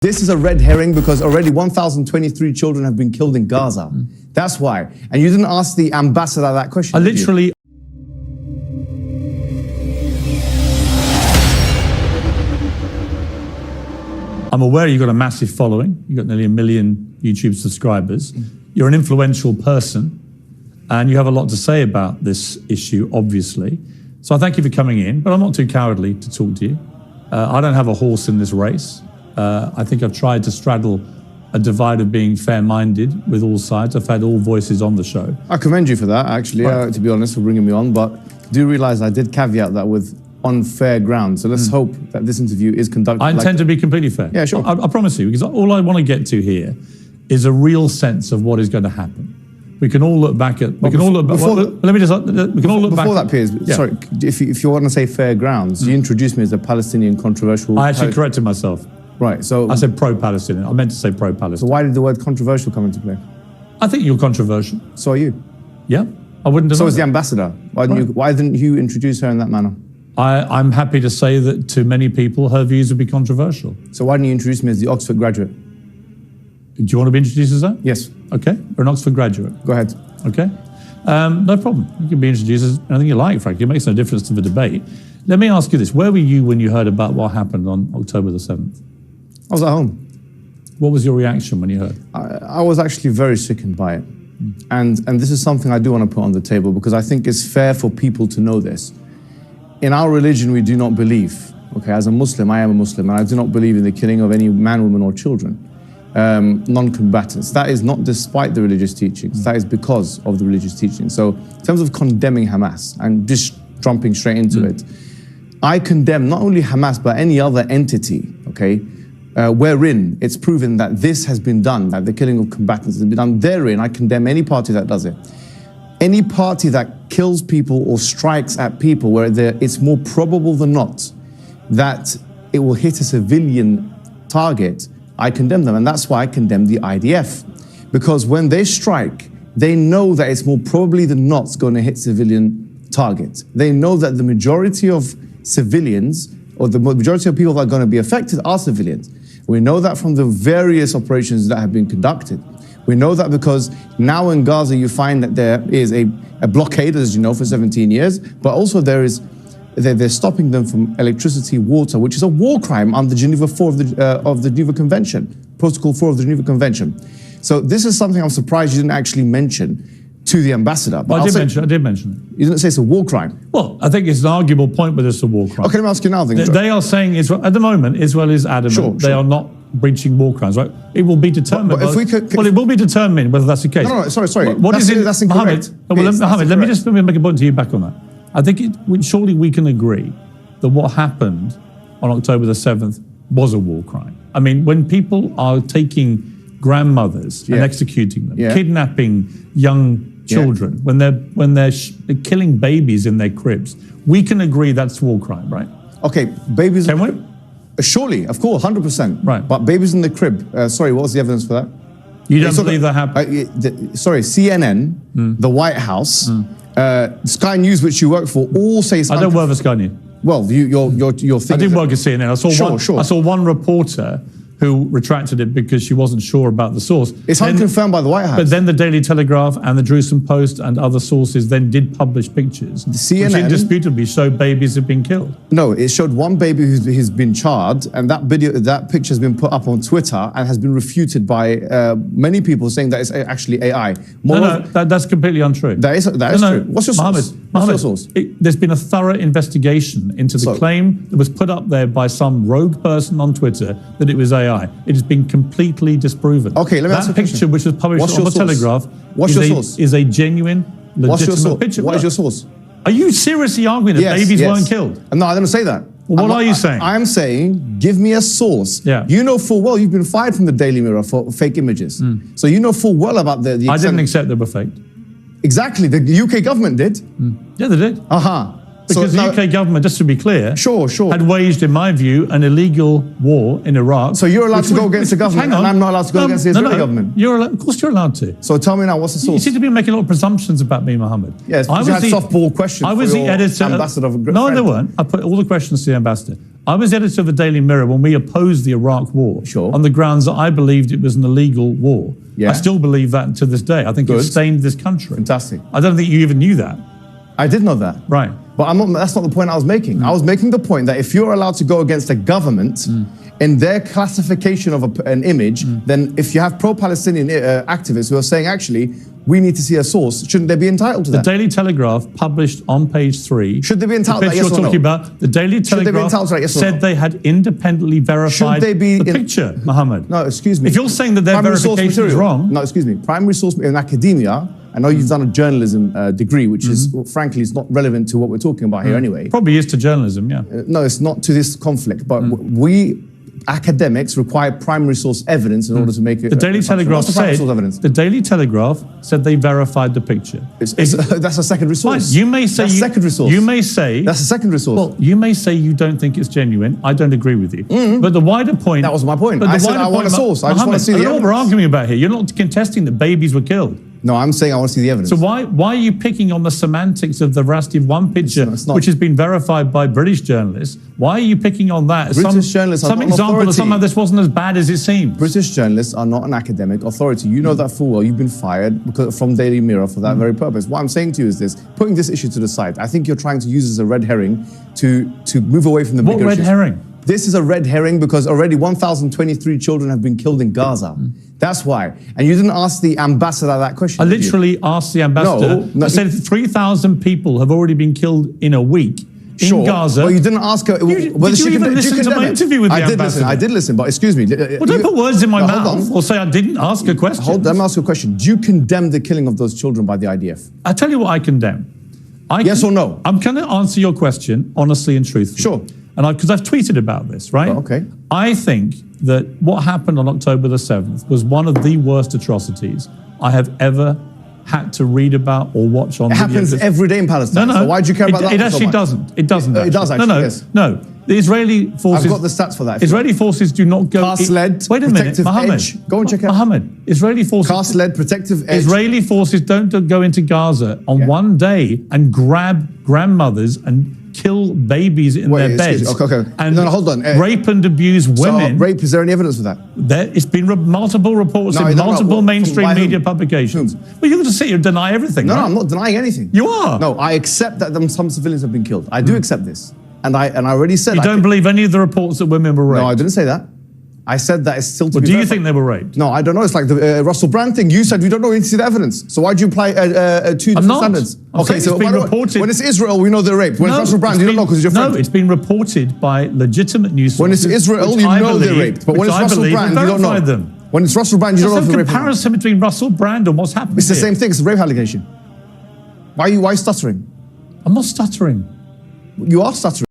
This is a red herring because already 1,023 children have been killed in Gaza. That's why. And you didn't ask the ambassador that question. I literally... I'm aware you've got a massive following. You've got nearly 1 million YouTube subscribers. You're an influential person and you have a lot to say about this issue, obviously. So I thank you for coming in, but I'm not too cowardly to talk to you. I don't have a horse in this race. I think I've tried to straddle a divide of being fair-minded with all sides. I've had all voices on the show. I commend you for that, actually, right. To be honest, for bringing me on. But do realize I did caveat that with on fair ground. So let's hope that this interview is conducted. I intend to be completely fair. Yeah, sure. I promise you, because all I want to get to here is a real sense of what is going to happen. We can all look back at. We can all look back. Let me just. We can all look back. Before that, Piers. Yeah. Sorry, if you want to say fair grounds, you introduced me as a Palestinian controversial. I actually corrected myself. Right. So I said pro-Palestinian. I meant to say pro-Palestinian. So why did the word controversial come into play? I think you're controversial. So are you. Yeah. I wouldn't. So is the ambassador. Why didn't you introduce her in that manner? I'm happy to say that to many people, her views would be controversial. So why didn't you introduce me as the Oxford graduate? Do you want to be introduced as that? Yes. Okay. You're an Oxford graduate. Go ahead. Okay. No problem. You can be introduced as anything you like, frankly. It makes no difference to the debate. Let me ask you this. Where were you when you heard about what happened on October the 7th? I was at home. What was your reaction when you heard? I was actually very sickened by it. And this is something I do want to put on the table because I think it's fair for people to know this. In our religion, we do not believe, okay, as a Muslim, I am a Muslim, and I do not believe in the killing of any man, woman, or children, non-combatants. That is not despite the religious teachings, that is because of the religious teachings. So in terms of condemning Hamas and just jumping straight into it, I condemn not only Hamas, but any other entity, okay, wherein it's proven that this has been done, that the killing of combatants has been done. Therein, I condemn any party that does it. Any party that kills people or strikes at people where it's more probable than not that it will hit a civilian target, I condemn them. And that's why I condemn the IDF. Because when they strike, they know that it's more probably than not going to hit civilian targets. They know that the majority of civilians or the majority of people that are going to be affected are civilians. We know that from the various operations that have been conducted. We know that because now in Gaza you find that there is a blockade, as you know, for 17 years, but also they're stopping them from electricity, water, which is a war crime under Geneva 4 of the Geneva Convention, Protocol 4 of the Geneva Convention. So this is something I'm surprised you didn't actually mention to the ambassador. Well, I did mention it. You didn't say it's a war crime. Well, I think it's an arguable point whether it's a war crime. Okay, let me ask you now then. They are saying Israel, at the moment, Israel is adamant they are not breaching war crimes, right? It will be determined. Well, it will be determined whether that's the case. No, sorry. That's incorrect. Mohammed, let me just make a point to you back on that. I think surely we can agree that what happened on October the 7th was a war crime. I mean, when people are taking grandmothers and executing them, kidnapping young children, when they're killing babies in their cribs, we can agree that's war crime, right? Okay, babies. Can we? Surely, of course, 100%. Right. But babies in the crib, sorry, what was the evidence for that? You don't believe that happened? Sorry, CNN, the White House, Sky News, which you work for, all say something. I don't work for Sky News. Well, your thing. I did work at CNN. I saw one reporter who retracted it because she wasn't sure about the source. It's unconfirmed by the White House. But then the Daily Telegraph and the Jerusalem Post and other sources then did publish pictures which indisputably show babies have been killed. No, it showed one baby who's been charred, and that picture has been put up on Twitter and has been refuted by many people saying that it's actually AI. That's completely untrue. That is true. What's your source? There's been a thorough investigation into the claim that was put up there by some rogue person on Twitter that it was AI. It has been completely disproven. Okay, let me ask you a question. That picture, which was published on the Telegraph, is a genuine, legitimate picture. What is your source? Are you seriously arguing that babies weren't killed? No, I didn't say that. Well, what are you saying? I'm saying, give me a source. Yeah. You know full well you've been fired from the Daily Mirror for fake images. So you know full well about the I didn't accept they were fake. Exactly, the UK government did. Yeah, they did. Because the UK government, just to be clear, had waged, in my view, an illegal war in Iraq. So you're allowed to go against the government, and I'm not allowed to go against the Israeli government? Of course you're allowed to. So tell me now, what's the source? You seem to be making a lot of presumptions about me, Mohammed. Yes, because you had softball questions for your ambassador. No, there weren't. I put all the questions to the ambassador. I was editor of the Daily Mirror when we opposed the Iraq War on the grounds that I believed it was an illegal war. I still believe that to this day. I think it stained this country. Fantastic. I don't think you even knew that. I did know that. Right. But that's not the point I was making. I was making the point that if you're allowed to go against a government in their classification of an image, then if you have pro-Palestinian activists who are saying, actually, we need to see a source, shouldn't they be entitled to that? The Daily Telegraph published on page 3. Should they be entitled to that, yes or no? The Daily Telegraph said they had independently verified the picture, Mohammed. No, excuse me. If you're saying that their verification is wrong. No, excuse me. Primary source in academia, I know you've done a journalism degree, which is, frankly, is not relevant to what we're talking about here anyway. Probably is to journalism, yeah. No, it's not to this conflict, but we academics require primary source evidence in order to make it. The Daily Telegraph said. The Daily Telegraph said they verified the picture. That's a secondary source. Fine. You may say that's secondary source. You may say that's a secondary source. Well, you may say you don't think it's genuine. I don't agree with you. But the wider point. That was my point. I said I want a source. I just want to see the evidence. What we're arguing about here. You're not contesting that babies were killed. No, I'm saying I want to see the evidence. So why are you picking on the semantics of the veracity of one picture, which has been verified by British journalists? Why are you picking on that? British journalists are not an example authority. of somehow this wasn't as bad as it seems. British journalists are not an academic authority. You know that full well. You've been fired from Daily Mirror for that very purpose. What I'm saying to you is this: putting this issue to the side. I think you're trying to use it as a red herring to move away from the bigger issues. What red herring? This is a red herring because already 1,023 children have been killed in Gaza. That's why. And you didn't ask the ambassador that question. I literally asked the ambassador. No, I said 3,000 people have already been killed in a week in Gaza. Well, you didn't ask her whether did you even listen to my interview with the ambassador? I did listen, but excuse me. Well, don't put words in my mouth or say I didn't ask a question. Let me ask you a question. Do you condemn the killing of those children by the IDF? I tell you what I condemn. Yes or no? I'm going to answer your question honestly and truthfully. Sure. And because I've tweeted about this, right? Oh, okay. I think that what happened on October the 7th was one of the worst atrocities I have ever had to read about or watch on. It happens every day in Palestine. No. So why do you care about that? It actually doesn't. It doesn't. It does actually. Yes. No. The Israeli forces. I've got the stats for that. Israeli forces do not go. Cast-led, wait a minute, protective Mohammed. edge. Go and check it out. Mohammed. Israeli forces. Cast-led, protective edge. Israeli forces don't go into Gaza on one day and grab grandmothers and kill babies in their beds. Okay. And hold on. Rape and abuse women. So, rape, is there any evidence for that? It's been multiple reports in multiple mainstream media publications. Well, you're going to sit here and deny everything. No, right? I'm not denying anything. You are. No, I accept that some civilians have been killed. I do accept this. And I already said you don't believe any of the reports that women were raped? No, I didn't say that. I said that it's still to be do you think they were raped? No, I don't know. It's like the Russell Brand thing. You said we don't know. We need to see the evidence. So why do you apply two different standards? Okay, so when it's Israel, we know they're raped. When it's Russell Brand, you don't know because you're friend. No, it's been reported by legitimate news sources. When it's Israel, you know they're raped. But when it's Russell Brand, you don't know. When it's Russell Brand, you don't know if they're raped. There's no comparison between Russell Brand and what's happened. It's the same thing. It's a rape allegation. Why are you stuttering? I'm not stuttering. You are stuttering.